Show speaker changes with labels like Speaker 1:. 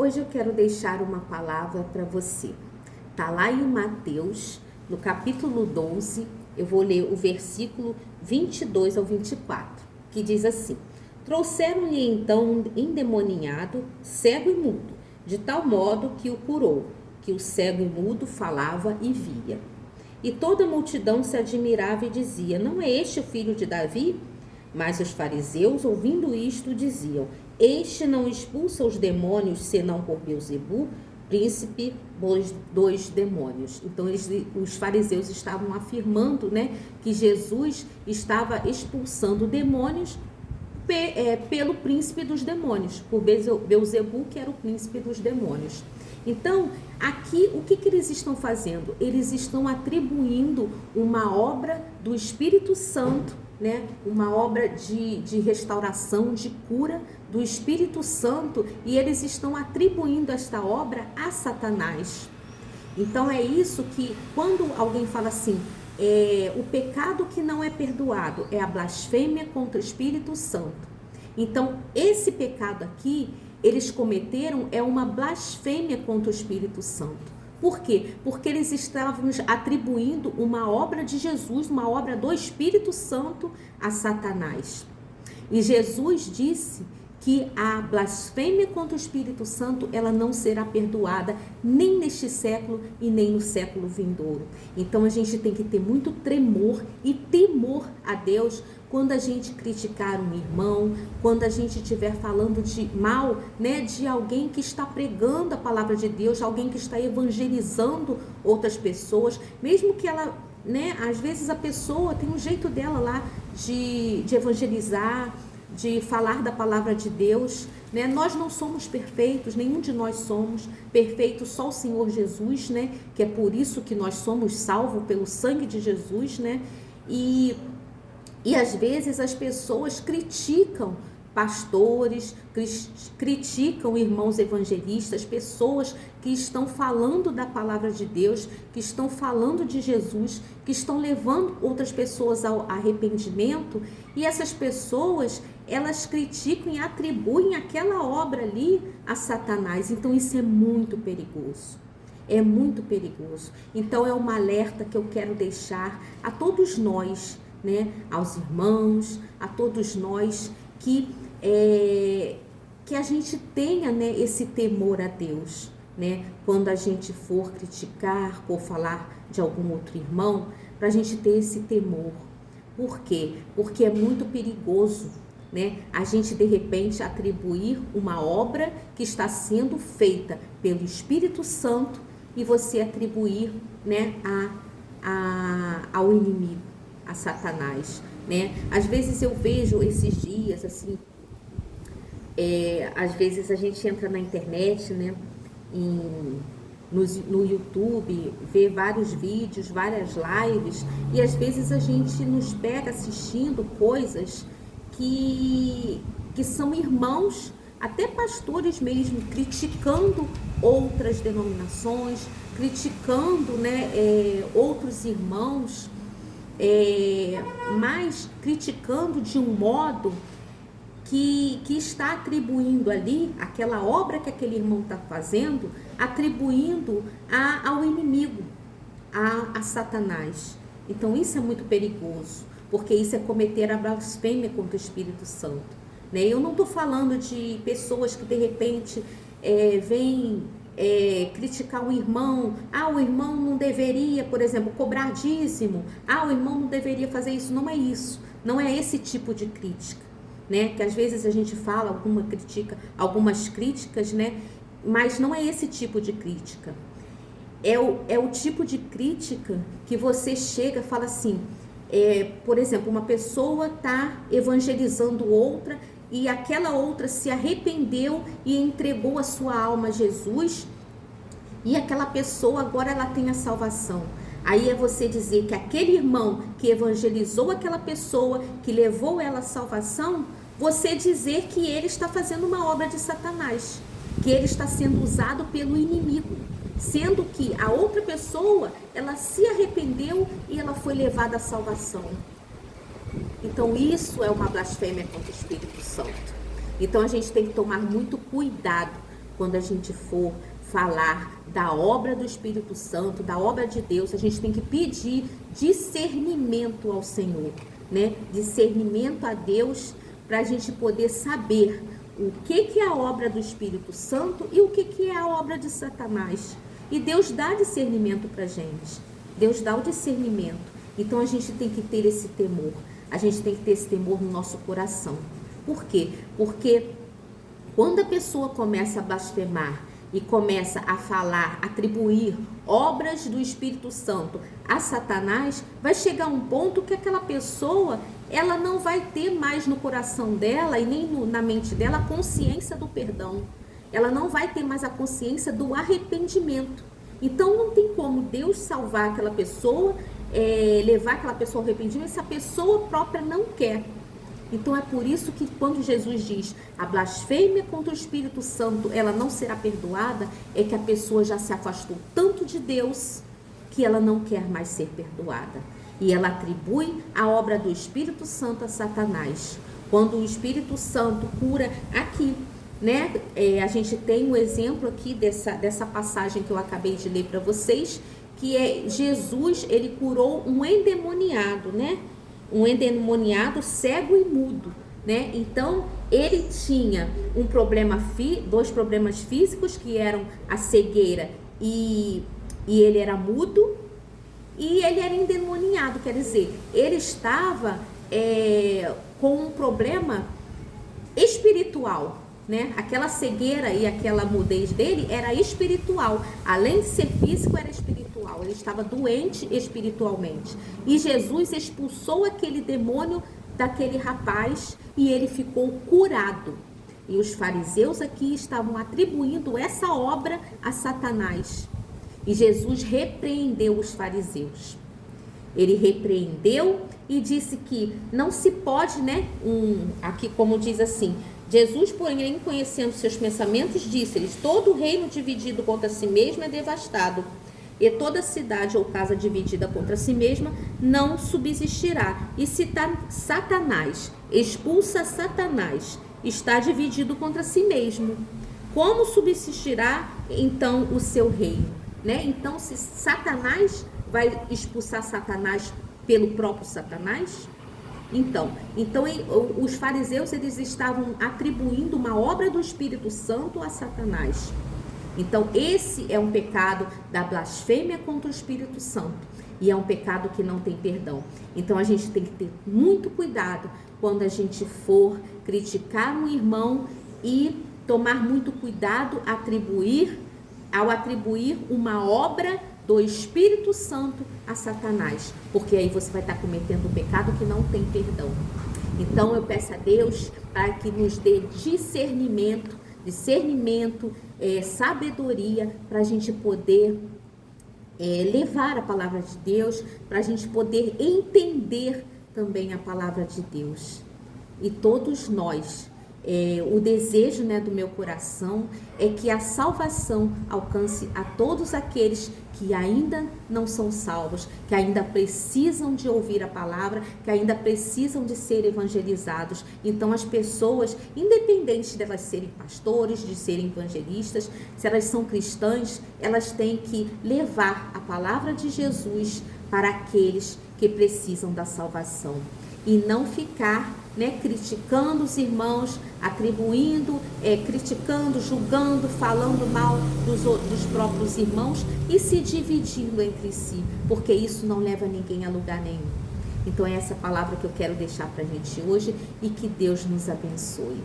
Speaker 1: Hoje eu quero deixar uma palavra para você. Está lá em Mateus, no capítulo 12, eu vou ler o versículo 22 ao 24, que diz assim: Trouxeram-lhe então um endemoniado, cego e mudo, de tal modo que o curou, que o cego e mudo falava e via. E toda a multidão se admirava e dizia: Não é este o filho de Davi? Mas os fariseus, ouvindo isto, diziam: Este não expulsa os demônios, senão por Beelzebu, príncipe dos demônios. Então, os fariseus estavam afirmando, que Jesus estava expulsando demônios pelo príncipe dos demônios, por Beelzebu, que era o príncipe dos demônios. Então, aqui, o que eles estão fazendo? Eles estão atribuindo uma obra do Espírito Santo, uma obra de restauração, de cura do Espírito Santo, e eles estão atribuindo esta obra a Satanás. Então, é isso que, quando alguém fala assim, o pecado que não é perdoado é a blasfêmia contra o Espírito Santo. Então, esse pecado aqui, eles cometeram uma blasfêmia contra o Espírito Santo. Por quê? Porque eles estavam atribuindo uma obra de Jesus, uma obra do Espírito Santo a Satanás. E Jesus disse que a blasfêmia contra o Espírito Santo, ela não será perdoada nem neste século e nem no século vindouro. Então a gente tem que ter muito tremor e temor a Deus quando a gente criticar um irmão, quando a gente estiver falando de mal, de alguém que está pregando a palavra de Deus, alguém que está evangelizando outras pessoas, mesmo que ela, às vezes a pessoa tem um jeito dela lá de evangelizar, de falar da palavra de Deus, Nós não somos perfeitos, nenhum de nós somos perfeitos, só o Senhor Jesus, Que é por isso que nós somos salvos pelo sangue de Jesus, E às vezes as pessoas criticam pastores, criticam irmãos evangelistas, pessoas que estão falando da palavra de Deus, que estão falando de Jesus, que estão levando outras pessoas ao arrependimento, e essas pessoas, elas criticam e atribuem aquela obra ali a Satanás. Então isso é muito perigoso. É muito perigoso. Então é uma alerta que eu quero deixar a todos nós, aos irmãos, a todos nós, que a gente tenha, esse temor a Deus, quando a gente for criticar ou falar de algum outro irmão, para a gente ter esse temor. Por quê? Porque é muito perigoso, a gente de repente atribuir uma obra que está sendo feita pelo Espírito Santo e você atribuir, ao inimigo, a Satanás, Às vezes eu vejo esses dias, assim, às vezes a gente entra na internet, no YouTube, vê vários vídeos, várias lives, e às vezes a gente nos pega assistindo coisas que são irmãos, até pastores mesmo, criticando outras denominações, criticando, outros irmãos, mas criticando de um modo que está atribuindo ali, aquela obra que aquele irmão está fazendo, atribuindo ao inimigo, a Satanás. Então isso é muito perigoso, porque isso é cometer a blasfêmia contra o Espírito Santo. Eu não estou falando de pessoas que de repente vêm criticar um irmão, o irmão não deveria, por exemplo, cobrar dízimo, o irmão não deveria fazer isso. Não é isso, não é esse tipo de crítica, que às vezes a gente fala algumas críticas, mas não é esse tipo de crítica. É o tipo de crítica que você chega e fala assim, por exemplo, uma pessoa está evangelizando outra, e aquela outra se arrependeu e entregou a sua alma a Jesus, e aquela pessoa agora ela tem a salvação. Aí é você dizer que aquele irmão que evangelizou aquela pessoa, que levou ela à salvação, você dizer que ele está fazendo uma obra de Satanás, que ele está sendo usado pelo inimigo, sendo que a outra pessoa, ela se arrependeu e ela foi levada à salvação. Então isso é uma blasfêmia contra o Espírito Santo. Então a gente tem que tomar muito cuidado quando a gente for falar da obra do Espírito Santo, da obra de Deus, a gente tem que pedir discernimento ao Senhor, né? Discernimento a Deus, para a gente poder saber o que é a obra do Espírito Santo e o que é a obra de Satanás. E Deus dá discernimento para a gente. Deus dá o discernimento. Então a gente tem que ter esse temor. A gente tem que ter esse temor no nosso coração. Por quê? Porque quando a pessoa começa a blasfemar e começa a falar, atribuir obras do Espírito Santo a Satanás, vai chegar um ponto que aquela pessoa, ela não vai ter mais no coração dela e nem na mente dela a consciência do perdão. Ela não vai ter mais a consciência do arrependimento. Então não tem como Deus salvar aquela pessoa, levar aquela pessoa ao arrependimento, se a pessoa própria não quer. Então é por isso que quando Jesus diz a blasfêmia contra o Espírito Santo, ela não será perdoada, é que a pessoa já se afastou tanto de Deus que ela não quer mais ser perdoada. E ela atribui a obra do Espírito Santo a Satanás. Quando o Espírito Santo cura aqui, né? A gente tem um exemplo aqui dessa passagem que eu acabei de ler para vocês, que é Jesus, ele curou um endemoniado, né? Um endemoniado cego e mudo, né? Então, ele tinha um problema, dois problemas físicos, que eram a cegueira e ele era mudo, e ele era endemoniado, quer dizer, ele estava com um problema espiritual, né? Aquela cegueira e aquela mudez dele era espiritual, além de ser físico, era espiritual. Ele estava doente espiritualmente. E Jesus expulsou aquele demônio daquele rapaz e ele ficou curado. E os fariseus aqui estavam atribuindo essa obra a Satanás. E Jesus repreendeu os fariseus. Ele repreendeu e disse que não se pode, né? Aqui como diz assim, Jesus, porém, conhecendo seus pensamentos, disse-lhes: todo reino dividido contra si mesmo é devastado, e toda cidade ou casa dividida contra si mesma não subsistirá. E se Satanás expulsa Satanás, está dividido contra si mesmo. Como subsistirá, então, o seu reino? Né? Então, se Satanás vai expulsar Satanás pelo próprio Satanás? Então os fariseus, eles estavam atribuindo uma obra do Espírito Santo a Satanás. Então esse é um pecado da blasfêmia contra o Espírito Santo, e é um pecado que não tem perdão. Então a gente tem que ter muito cuidado quando a gente for criticar um irmão e tomar muito cuidado ao atribuir uma obra do Espírito Santo a Satanás, porque aí você vai estar cometendo um pecado que não tem perdão. Então eu peço a Deus para que nos dê discernimento, sabedoria, para a gente poder levar a palavra de Deus, para a gente poder entender também a palavra de Deus. E todos nós, o desejo, né, do meu coração é que a salvação alcance a todos aqueles que ainda não são salvos, que ainda precisam de ouvir a palavra, que ainda precisam de ser evangelizados. Então as pessoas, independente de elas serem pastores, de serem evangelistas, se elas são cristãs, elas têm que levar a palavra de Jesus para aqueles que precisam da salvação. E não ficar, né, criticando os irmãos, atribuindo, criticando, julgando, falando mal dos próprios irmãos e se dividindo entre si, porque isso não leva ninguém a lugar nenhum. Então é essa palavra que eu quero deixar para a gente hoje, e que Deus nos abençoe.